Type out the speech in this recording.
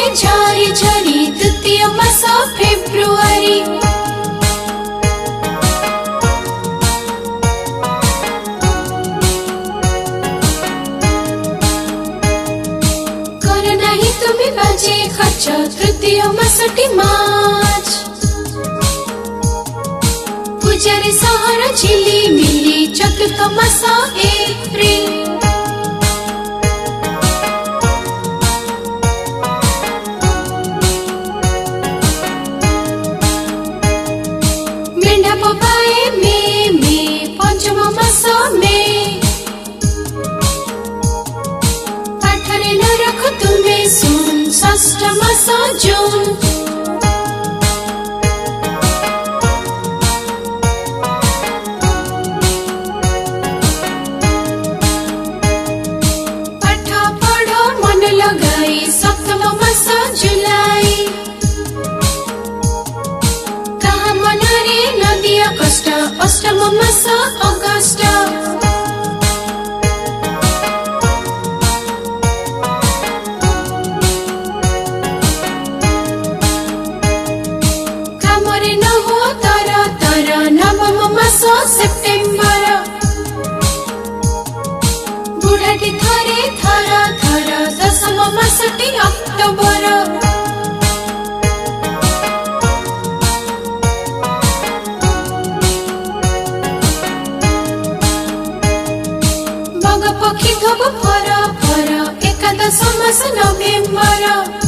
झारी झारी तृतीय मास फेब्रुआरी कर नाही तुम्ही बाजे खर्च तृतीय मासटी मार्च पूजारी सहर झिली मिली चतुर्थ मास एप्रिल पंचम मास मे पाठरे न रख तुम्हें सुन षष्ठ मास जून पाठ पढ़ मन लगाई सप्तम मास जुलाई कहा मनरे न दिया कष्ट अष्टम मास अगस्त कामरे न हो तर नवम मास सेप्टेम्बर बुढ़ाटी थरे थर दशम मासटी अक्टोबर पक्षी धोब फर एकादश मास नवेम्बर।